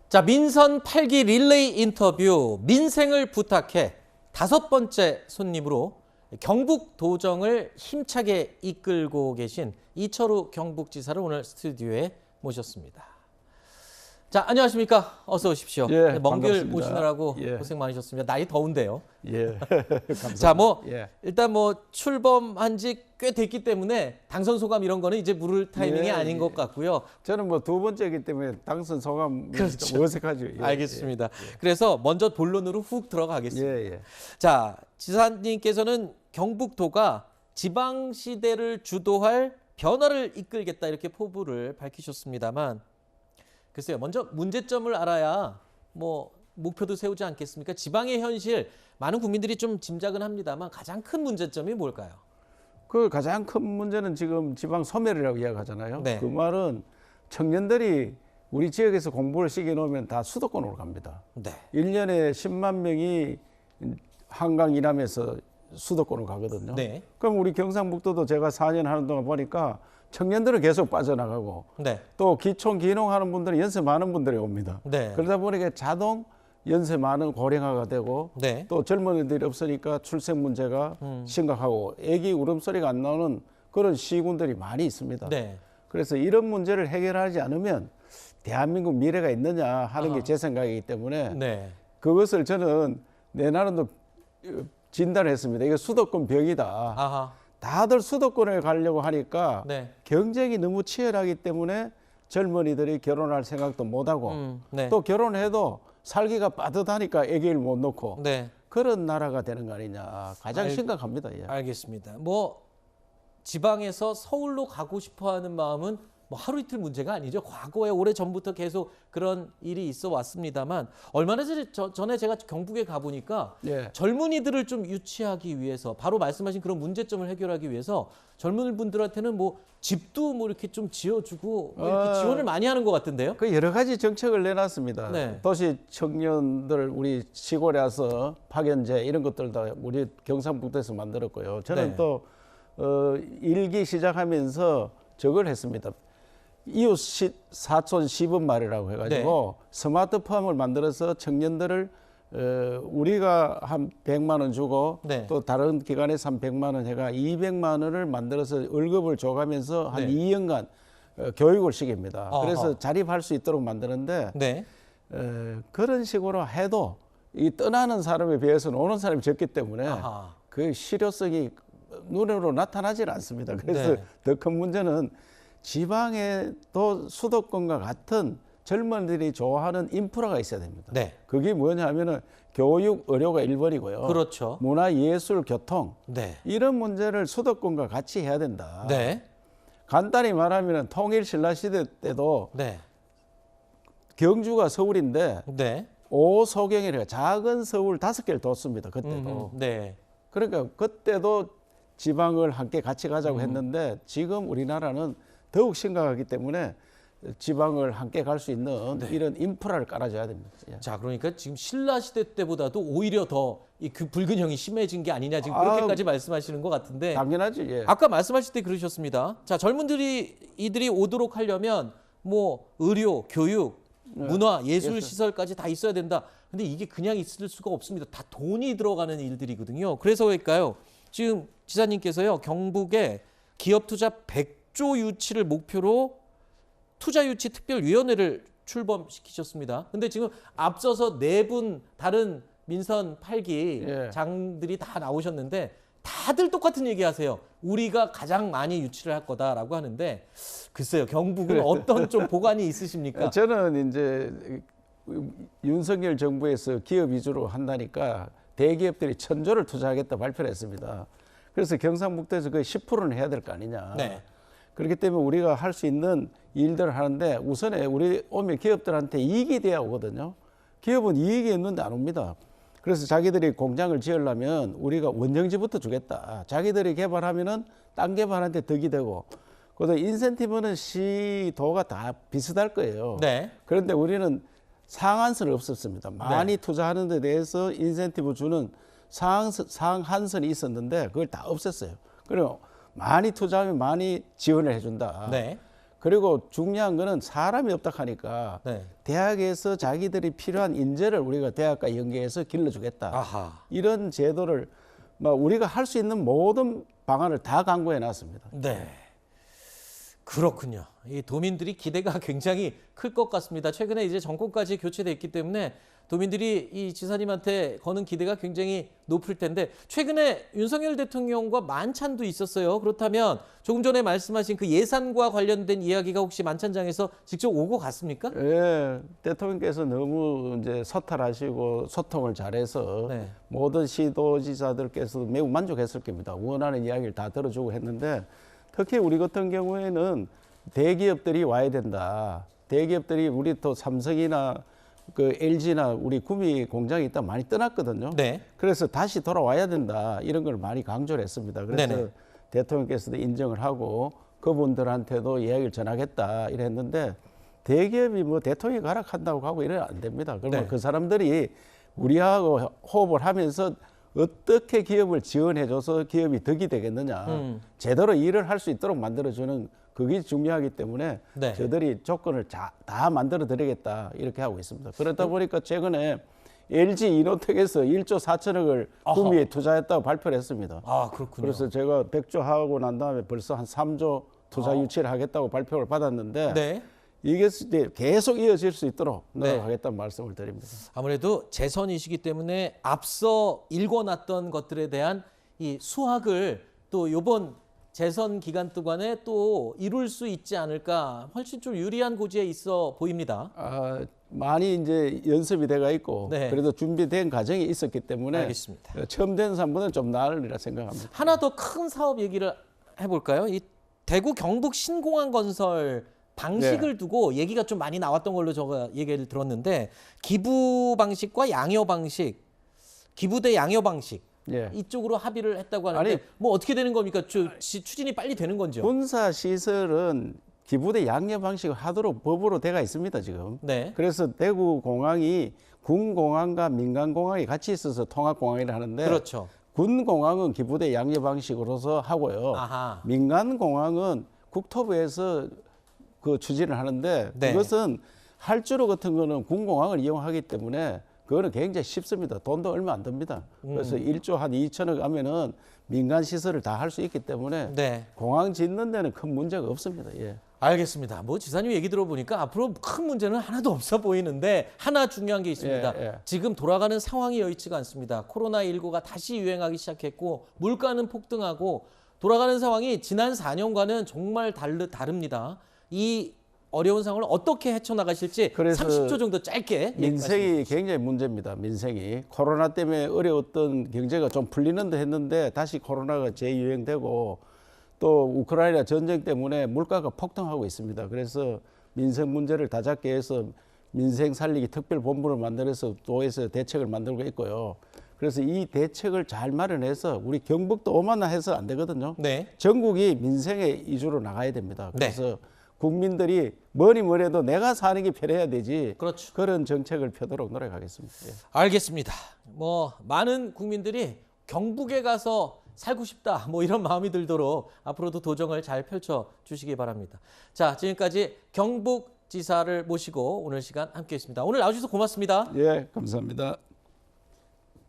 자, 민선 8기 릴레이 인터뷰 민생을 부탁해 5번째 손님으로 경북도정을 힘차게 이끌고 계신 이철우 경북지사를 오늘 스튜디오에 모셨습니다. 자, 안녕하십니까? 어서 오십시오. 예, 먼 길 반갑습니다. 오시느라고 예. 고생 많으셨습니다. 날이 더운데요. 예. 감사합니다. 자, 예. 일단 출범한 지 꽤 됐기 때문에 당선 소감 이런 거는 이제 물을 타이밍이 예, 아닌 것 같고요. 저는 두 번째이기 때문에 당선 소감 그렇죠. 좀 어색하죠. 예, 알겠습니다. 그래서 먼저 본론으로 훅 들어가겠습니다. 예, 예. 자, 지사님께서는 경북도가 지방시대를 주도할 변화를 이끌겠다 이렇게 포부를 밝히셨습니다만 글쎄요. 먼저 문제점을 알아야 목표도 세우지 않겠습니까? 지방의 현실 많은 국민들이 좀 짐작은 합니다만 가장 큰 문제점이 뭘까요? 그 가장 큰 문제는 지금 지방 소멸이라고 이야기하잖아요. 네. 그 말은 청년들이 우리 지역에서 공부를 시켜 놓으면 다 수도권으로 갑니다. 네. 1년에 10만 명이 한강 이남에서 수도권으로 가거든요. 네. 그럼 우리 경상북도도 제가 4년 하는 동안 보니까 청년들은 계속 빠져나가고 네. 또 기촌 기농하는 분들은 연세 많은 분들이 옵니다. 네. 그러다 보니까 자동 연세 많은 고령화가 되고 네. 또 젊은이들이 없으니까 출생 문제가 심각하고 애기 울음소리가 안 나오는 그런 시군들이 많이 있습니다. 네. 그래서 이런 문제를 해결하지 않으면 대한민국 미래가 있느냐 하는 게 제 생각이기 때문에 네. 그것을 저는 내년도 진단을 했습니다. 이거 수도권 벽이다. 아하. 다들 수도권에 가려고 하니까 네. 경쟁이 너무 치열하기 때문에 젊은이들이 결혼할 생각도 못하고 네. 또 결혼해도 살기가 빠듯하니까 아기를 못 놓고 네. 그런 나라가 되는 거 아니냐. 가장 심각합니다. 예. 알겠습니다. 지방에서 서울로 가고 싶어하는 마음은 하루 이틀 문제가 아니죠. 과거에 오래 전부터 계속 그런 일이 있어 왔습니다만 얼마나 전에 제가 경북에 가보니까 예. 젊은이들을 좀 유치하기 위해서 바로 말씀하신 그런 문제점을 해결하기 위해서 젊은 분들한테는 집도 이렇게 좀 지어주고 이렇게 지원을 많이 하는 것 같은데요. 그 여러 가지 정책을 내놨습니다. 네. 도시 청년들 우리 시골에 와서 파견제 이런 것들도 우리 경상북도에서 만들었고요. 저는 네. 또 일기 시작하면서 저걸 했습니다. 이웃 사촌 시범말이라고 해가지고 네. 스마트팜을 만들어서 청년들을 우리가 한 100만 원 주고 네. 또 다른 기관에서 한 100만 원 해가 200만 원을 만들어서 월급을 줘가면서 한 네. 2년간 교육을 시킵니다. 아하. 그래서 자립할 수 있도록 만드는데 네. 그런 식으로 해도 이 떠나는 사람에 비해서는 오는 사람이 적기 때문에 아하. 그 실효성이 눈으로 나타나질 않습니다. 그래서 네. 더 큰 문제는 지방에도 수도권과 같은 젊은이들이 좋아하는 인프라가 있어야 됩니다. 네. 그게 뭐냐면은 교육, 의료가 1번이고요. 그렇죠. 문화, 예술, 교통 네. 이런 문제를 수도권과 같이 해야 된다. 네. 간단히 말하면은 통일 신라시대 때도 네. 경주가 서울인데 네. 오소경이라 작은 서울 5개를 뒀습니다. 그때도. 네. 그러니까 그때도 지방을 함께 같이 가자고 했는데 지금 우리나라는 더욱 심각하기 때문에 지방을 함께 갈 수 있는 이런 인프라를 깔아줘야 됩니다. 예. 자, 그러니까 지금 신라 시대 때보다도 오히려 더 그 불균형이 심해진 게 아니냐 지금 그렇게까지 말씀하시는 것 같은데 당연하죠. 예. 아까 말씀하실 때 그러셨습니다. 자, 이들이 오도록 하려면 의료, 교육, 문화, 예술 시설까지 다 있어야 된다. 근데 이게 그냥 있을 수가 없습니다. 다 돈이 들어가는 일들이거든요. 그래서 왜일까요? 지금 지사님께서요 경북에 기업 투자 100조 유치를 목표로 투자유치 특별위원회를 출범시키셨습니다. 근데 지금 앞서서 4분 다른 민선 8기 예. 장들이 다 나오셨는데 다들 똑같은 얘기하세요. 우리가 가장 많이 유치를 할 거다라고 하는데 글쎄요 경북은 어떤 좀 보관이 있으십니까? 저는 이제 윤석열 정부에서 기업 위주로 한다니까 대기업들이 1,000조를 투자하겠다 발표를 했습니다. 그래서 경상북도에서 그 10%는 해야 될 거 아니냐. 네. 그렇기 때문에 우리가 할 수 있는 일들을 하는데 우선에 우리 오면 기업들한테 이익이 돼야 오거든요. 기업은 이익이 있는데 안 옵니다. 그래서 자기들이 공장을 지으려면 우리가 원정지부터 주겠다. 자기들이 개발하면은 딴 개발한테 덕이 되고. 그래서 인센티브는 시도가 다 비슷할 거예요. 네. 그런데 우리는 상한선이 없었습니다. 많이 투자하는 데 대해서 인센티브 주는 상한선이 있었는데 그걸 다 없앴어요. 그리고 많이 투자하면 많이 지원을 해준다. 네. 그리고 중요한 거는 사람이 없다 하니까 네. 대학에서 자기들이 필요한 인재를 우리가 대학과 연계해서 길러주겠다. 아하. 이런 제도를 우리가 할 수 있는 모든 방안을 다 강구해 놨습니다. 네. 그렇군요. 이 도민들이 기대가 굉장히 클 것 같습니다. 최근에 이제 정권까지 교체돼 있기 때문에 도민들이 이 지사님한테 거는 기대가 굉장히 높을 텐데 최근에 윤석열 대통령과 만찬도 있었어요. 그렇다면 조금 전에 말씀하신 그 예산과 관련된 이야기가 혹시 만찬장에서 직접 오고 갔습니까? 예, 대통령께서 너무 이제 서탈하시고 소통을 잘해서 네. 모든 시도지사들께서도 매우 만족했을 겁니다. 원하는 이야기를 다 들어주고 했는데 특히 우리 같은 경우에는 대기업들이 와야 된다. 대기업들이 우리 또 삼성이나 그 LG나 우리 구미 공장이 있다 많이 떠났거든요. 네. 그래서 다시 돌아와야 된다. 이런 걸 많이 강조를 했습니다. 그래서 네네. 대통령께서도 인정을 하고 그분들한테도 이야기를 전하겠다 이랬는데 대기업이 뭐 대통령이 가락한다고 하고 이러면 안 됩니다. 그러면 네. 그 사람들이 우리하고 호흡을 하면서 어떻게 기업을 지원해줘서 기업이 덕이 되겠느냐. 제대로 일을 할 수 있도록 만들어주는 그게 중요하기 때문에 네. 저들이 조건을 다 만들어 드리겠다 이렇게 하고 있습니다. 그러다 보니까 최근에 LG 이노텍에서 1조 4천억을 구미에 투자했다고 발표를 했습니다. 아, 그렇군요. 그래서 제가 100조 하고 난 다음에 벌써 한 3조 투자 유치를 하겠다고 발표를 받았는데 네. 이게 이제 계속 이어질 수 있도록 네. 노력하겠다는 말씀을 드립니다. 아무래도 재선이시기 때문에 앞서 일궈놨던 것들에 대한 이 수확을 또 이번 재선 기간 동안에 또 이룰 수 있지 않을까 훨씬 좀 유리한 고지에 있어 보입니다. 많이 이제 연습이 돼가 있고 네. 그래도 준비된 과정이 있었기 때문에 알겠습니다. 처음 된 사람보다는 좀 나으리라 생각합니다. 하나 더 큰 사업 얘기를 해볼까요? 이 대구 경북 신공항 건설 방식을 두고 얘기가 좀 많이 나왔던 걸로 제가 얘기를 들었는데 기부 방식과 양여 방식, 기부 대 양여 방식 예. 이쪽으로 합의를 했다고 하는데 아니, 뭐 어떻게 되는 겁니까? 추진이 빨리 되는 건죠? 군사 시설은 기부대 양여 방식을 하도록 법으로 돼가 있습니다 지금. 네. 그래서 대구 공항이 군 공항과 민간 공항이 같이 있어서 통합 공항이라 하는데 그렇죠. 군 공항은 기부대 양여 방식으로서 하고요. 아하. 민간 공항은 국토부에서 그 추진을 하는데 네. 그것은 할주로 같은 거는 군 공항을 이용하기 때문에 그거는 굉장히 쉽습니다. 돈도 얼마 안 듭니다. 그래서 1조 한 2천억 하면은 민간 시설을 다 할 수 있기 때문에 네. 공항 짓는 데는 큰 문제가 없습니다. 예. 알겠습니다. 뭐 지사님 얘기 들어보니까 앞으로 큰 문제는 하나도 없어 보이는데 하나 중요한 게 있습니다. 예. 지금 돌아가는 상황이 여의치가 않습니다. 코로나19가 다시 유행하기 시작했고 물가는 폭등하고 돌아가는 상황이 지난 4년과는 정말 다릅니다. 이 어려운 상황을 어떻게 헤쳐나가실지 그래서 30초 정도 짧게 민생이 굉장히 문제입니다. 민생이 코로나 때문에 어려웠던 경제가 좀 풀리는 듯 했는데 다시 코로나가 재유행되고 또 우크라이나 전쟁 때문에 물가가 폭등하고 있습니다. 그래서 민생 문제를 다잡기 위해서 민생 살리기 특별본부를 만들어서 도에서 대책을 만들고 있고요. 그래서 이 대책을 잘 마련해서 우리 경북도 오만해서 안 되거든요. 네. 전국이 민생의 이주로 나가야 됩니다. 네. 그래서 국민들이 뭐니 뭐래도 내가 사는 게 편해야 되지. 그렇죠. 그런 정책을 펴도록 노력하겠습니다. 예. 알겠습니다. 뭐 많은 국민들이 경북에 가서 살고 싶다 뭐 이런 마음이 들도록 앞으로도 도정을 잘 펼쳐 주시기 바랍니다. 자, 지금까지 경북지사를 모시고 오늘 시간 함께했습니다. 오늘 나와주셔서 고맙습니다. 예, 감사합니다.